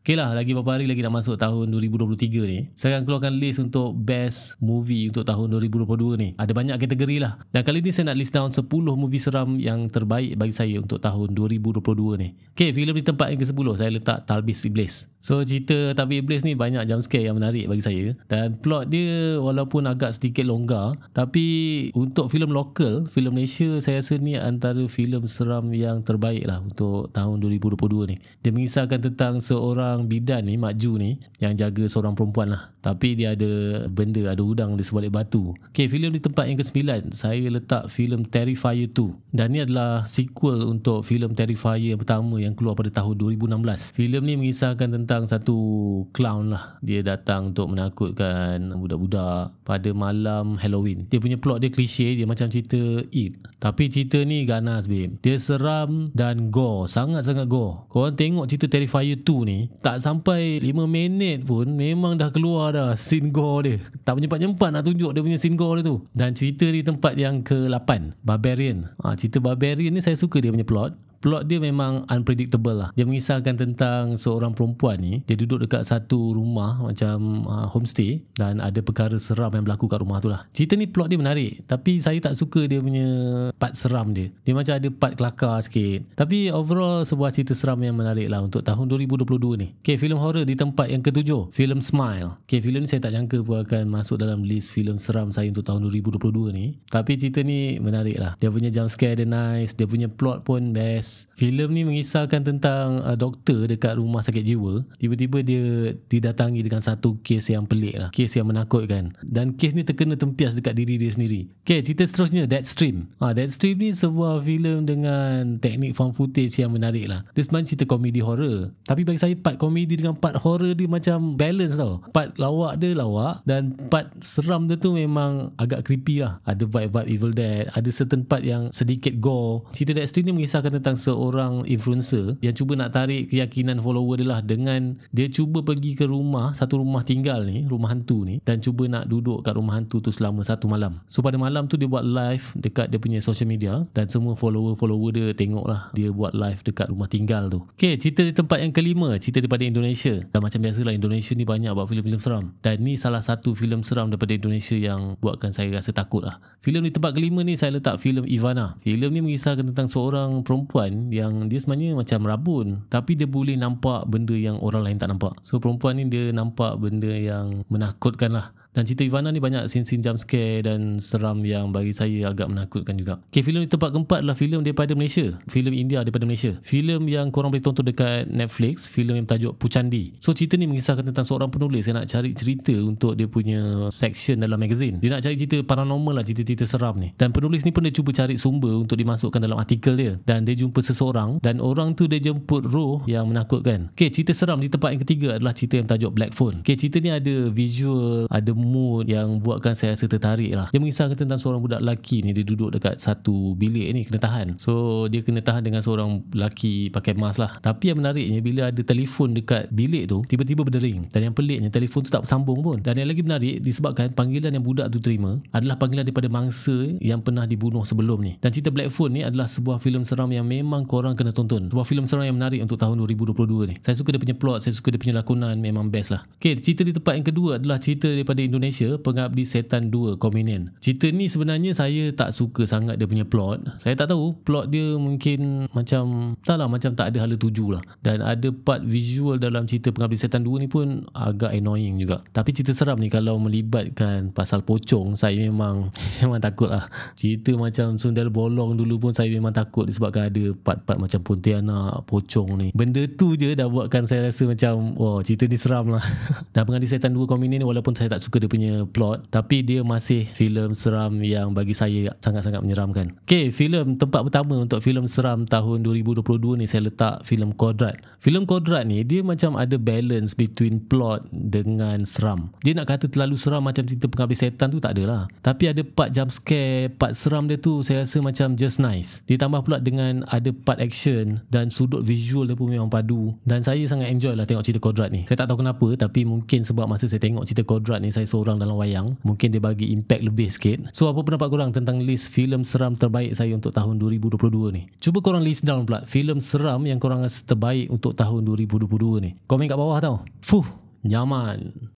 Okay lah, lagi beberapa hari lagi nak masuk tahun 2023 ni. Saya akan keluarkan list untuk best movie untuk tahun 2022 ni. Ada banyak kategori lah. Dan kali ni saya nak list down 10 movie seram yang terbaik bagi saya untuk tahun 2022 ni. Okay, filem di tempat yang ke-10 saya letak Talbis Iblis. So cerita Talbis Iblis ni banyak jump scare yang menarik bagi saya. Dan plot dia walaupun agak sedikit longgar, tapi untuk filem lokal, filem Malaysia, saya rasa ni antara filem seram yang terbaik lah untuk tahun 2022 ni. Dia mengisahkan tentang seorang bidan ni, Mak Ju ni, yang jaga seorang perempuan lah. Tapi dia ada benda, ada udang di sebalik batu. Okay, filem di tempat yang ke-9 saya letak filem Terrifier 2. Dan ni adalah sequel untuk filem Terrifier yang pertama yang keluar pada tahun 2016. Filem ni mengisahkan tentang satu clown lah. Dia datang untuk menakutkan budak-budak pada malam Halloween. Dia punya plot dia klise, dia macam cerita It. Tapi cerita ni ganas babe. Dia seram dan gore, sangat-sangat gore. Korang tengok cerita Terrifier 2 ni, tak sampai 5 minit pun memang dah keluar dah scene gore dia. Tak menyempat-nyempat nak tunjuk dia punya scene gore dia tu. Dan cerita di tempat yang ke-8, Barbarian. Cerita Barbarian ni saya suka dia punya plot. Plot dia memang unpredictable lah. Dia mengisahkan tentang seorang perempuan ni. Dia duduk dekat satu rumah macam homestay. Dan ada perkara seram yang berlaku kat rumah tu lah. Cerita ni plot dia menarik. Tapi saya tak suka dia punya part seram dia. Dia macam ada part kelakar sikit. Tapi overall sebuah cerita seram yang menarik lah untuk tahun 2022 ni. Okay, filem horror di tempat yang ke-7, filem Smile. Okay, filem ni saya tak jangka pun akan masuk dalam list filem seram saya untuk tahun 2022 ni. Tapi cerita ni menarik lah. Dia punya jump scare dia nice. Dia punya plot pun best. Filem ni mengisahkan tentang doktor dekat rumah sakit jiwa. Tiba-tiba dia didatangi dengan satu kes yang pelik lah, kes yang menakutkan. Dan kes ni terkena tempias dekat diri dia sendiri. Okay, cerita seterusnya Deadstream. Deadstream ni sebuah filem dengan teknik found footage yang menarik lah. Dia sebenarnya cerita komedi horror. Tapi bagi saya part komedi dengan part horror dia macam balance tau. Part lawak dia lawak, dan part seram dia tu memang agak creepy lah. Ada vibe-vibe Evil Dead. Ada certain part yang sedikit gore. Cerita Deadstream ni mengisahkan tentang seorang influencer yang cuba nak tarik keyakinan follower dia lah, dengan dia cuba pergi ke rumah, satu rumah tinggal ni, rumah hantu ni, dan cuba nak duduk kat rumah hantu tu selama satu malam. So pada malam tu dia buat live dekat dia punya social media, dan semua follower dia tengok lah dia buat live dekat rumah tinggal tu. Okay, cerita di tempat yang ke-5, cerita daripada Indonesia. Dan macam biasalah, Indonesia ni banyak buat filem-filem seram. Dan ni salah satu filem seram daripada Indonesia yang buatkan saya rasa takut lah. Filem di tempat ke-5 ni saya letak filem Ivana. Filem ni mengisahkan tentang seorang perempuan yang dia sebenarnya macam rabun, tapi dia boleh nampak benda yang orang lain tak nampak. So perempuan ni dia nampak benda yang menakutkan lah. Dan cerita Ivana ni banyak scene-scene jump scare dan seram yang bagi saya agak menakutkan juga. Okay, filem di tempat keempat adalah filem daripada Malaysia. Filem India daripada Malaysia. Filem yang korang boleh tonton dekat Netflix. Filem yang bertajuk Puchandi. So cerita ni mengisahkan tentang seorang penulis yang nak cari cerita untuk dia punya section dalam magazine. Dia nak cari cerita paranormal lah, cerita-cerita seram ni. Dan penulis ni pun dia cuba cari sumber untuk dimasukkan dalam artikel dia. Dan dia jumpa seseorang, dan orang tu dia jemput roh yang menakutkan. Okay, cerita seram di tempat yang ketiga adalah cerita yang bertajuk Black Phone. Okay, cerita ni ada visual, ada mood yang buatkan saya rasa tertarik lah. Dia mengisahkan tentang seorang budak lelaki ni, dia duduk dekat satu bilik ni, kena tahan. So dia kena tahan dengan seorang lelaki pakai mask lah. Tapi yang menariknya, bila ada telefon dekat bilik tu, tiba-tiba berdering. Dan yang peliknya, telefon tu tak bersambung pun. Dan yang lagi menarik, disebabkan panggilan yang budak tu terima adalah panggilan daripada mangsa yang pernah dibunuh sebelum ni. Dan cerita Black Phone ni adalah sebuah filem seram yang memang korang kena tonton. Sebuah filem seram yang menarik untuk tahun 2022 ni. Saya suka dia punya plot, saya suka dia punya lakonan, memang best lah. Okay, cerita di tempat yang kedua adalah cerita daripada Indonesia, Pengabdi Setan 2 Kominian. Cerita ni sebenarnya saya tak suka sangat dia punya plot. Saya tak tahu, plot dia mungkin macam macam tak ada hala tuju lah. Dan ada part visual dalam cerita Pengabdi Setan 2 ni pun agak annoying juga. Tapi cerita seram ni kalau melibatkan pasal pocong, saya memang takut lah. Cerita macam Sundel Bolong dulu pun saya memang takut disebabkan ada part-part macam Pontianak, pocong ni. Benda tu je dah buatkan saya rasa macam cerita ni seram lah. Dan Pengabdi Setan 2 Kominian ni, walaupun saya tak suka dia punya plot, tapi dia masih filem seram yang bagi saya sangat-sangat menyeramkan. Okay, filem tempat pertama untuk filem seram tahun 2022 ni saya letak filem Kodrat. Filem Kodrat ni dia macam ada balance between plot dengan seram. Dia nak kata terlalu seram macam cerita Pengabdi Setan tu tak adalah. Tapi ada part jump scare, part seram dia tu saya rasa macam just nice. Ditambah pula dengan ada ada part action dan sudut visual dia pun memang padu. Dan saya sangat enjoy lah tengok cerita Kodrat ni. Saya tak tahu kenapa, tapi mungkin sebab masa saya tengok cerita Kodrat ni saya seorang dalam wayang, mungkin dia bagi impact lebih sikit. So apa pendapat korang tentang list filem seram terbaik saya untuk tahun 2022 ni? Cuba korang list down pula filem seram yang korang rasa terbaik untuk tahun 2022 ni. Komen kat bawah tau. Fuh, nyaman.